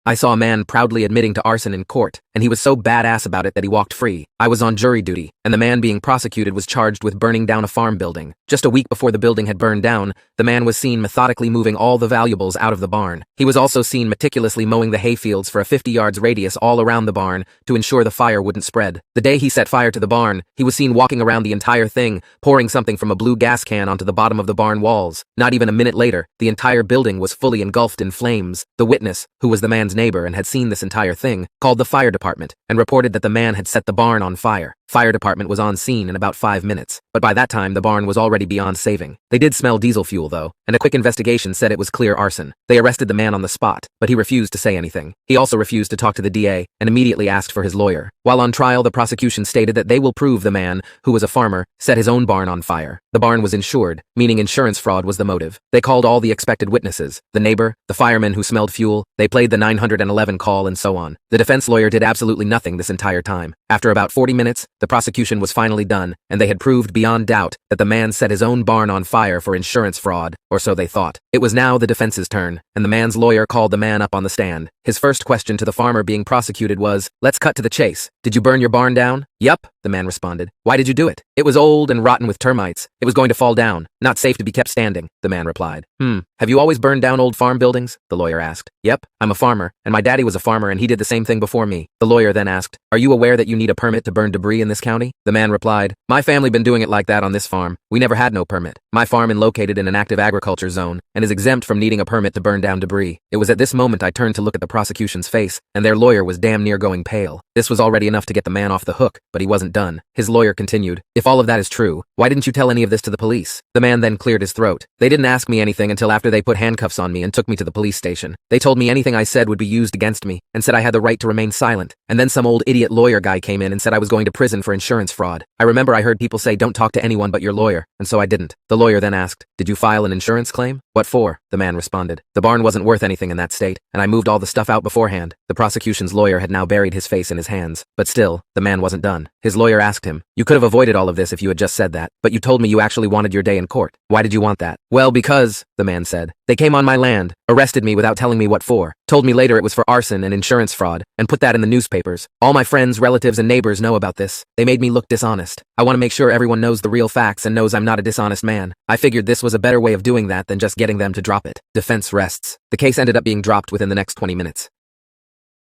I saw a man proudly admitting to arson in court, and he was so badass about it that he walked free. I was on jury duty, and the man being prosecuted was charged with burning down a farm building. Just a week before the building had burned down, the man was seen methodically moving all the valuables out of the barn. He was also seen meticulously mowing the hayfields for a 50 yards radius all around the barn to ensure the fire wouldn't spread. The day he set fire to the barn, he was seen walking around the entire thing, pouring something from a blue gas can onto the bottom of the barn walls. Not even a minute later, the entire building was fully engulfed in flames. The witness, who was the man's neighbor and had seen this entire thing, called the fire department and reported that the man had set the barn on fire. Fire department was on scene in about 5 minutes, but by that time the barn was already beyond saving. They did smell diesel fuel though, and a quick investigation said it was clear arson. They arrested the man on the spot, but he refused to say anything. He also refused to talk to the DA and immediately asked for his lawyer. While on trial, the prosecution stated that they will prove the man, who was a farmer, set his own barn on fire. The barn was insured, meaning insurance fraud was the motive. They called all the expected witnesses, the neighbor, the fireman who smelled fuel, they played the 911 call and so on. The defense lawyer did absolutely nothing this entire time. After about 40 minutes, the prosecution was finally done, and they had proved beyond doubt that the man set his own barn on fire for insurance fraud, or so they thought. It was now the defense's turn, and the man's lawyer called the man up on the stand. His first question to the farmer being prosecuted was, "Let's cut to the chase. Did you burn your barn down?" "Yup," the man responded. "Why did you do it?" "It was old and rotten with termites. It was going to fall down. Not safe to be kept standing," the man replied. Have you always burned down old farm buildings?" the lawyer asked. "Yep, I'm a farmer, and my daddy was a farmer and he did the same thing before me." The lawyer then asked, "Are you aware that you need a permit to burn debris in this county?" The man replied, "My family been doing it like that on this farm. We never had no permit. My farm is located in an active agriculture zone and is exempt from needing a permit to burn down debris." It was at this moment I turned to look at the prosecution's face, and their lawyer was damn near going pale. This was already enough to get the man off the hook, but he wasn't done. His lawyer continued, "If all of that is true, why didn't you tell any of this to the police?" The man then cleared his throat. "They didn't ask me anything until after they put handcuffs on me and took me to the police station. They told me anything I said would be used against me and said I had the right to remain silent. And then some old idiot lawyer guy came in and said I was going to prison for insurance fraud. I remember I heard people say don't talk to anyone but your lawyer, and so I didn't." The lawyer then asked, "Did you file an insurance claim?" "What for?" the man responded. "The barn wasn't worth anything in that state, and I moved all the stuff out beforehand." The prosecution's lawyer had now buried his face in his hands, but still, the man wasn't done. His lawyer asked him, "You could have avoided all of this if you had just said that, but you told me you actually wanted your day in court. Why did you want that?" "Well, because," the man said, "they came on my land, arrested me without telling me what for, told me later it was for arson and insurance fraud, and put that in the newspapers. All my friends, relatives, and neighbors know about this. They made me look dishonest. I want to make sure everyone knows the real facts and knows I'm not a dishonest man. I figured this was a better way of doing that than just getting them to drop it." Defense rests. The case ended up being dropped within the next 20 minutes.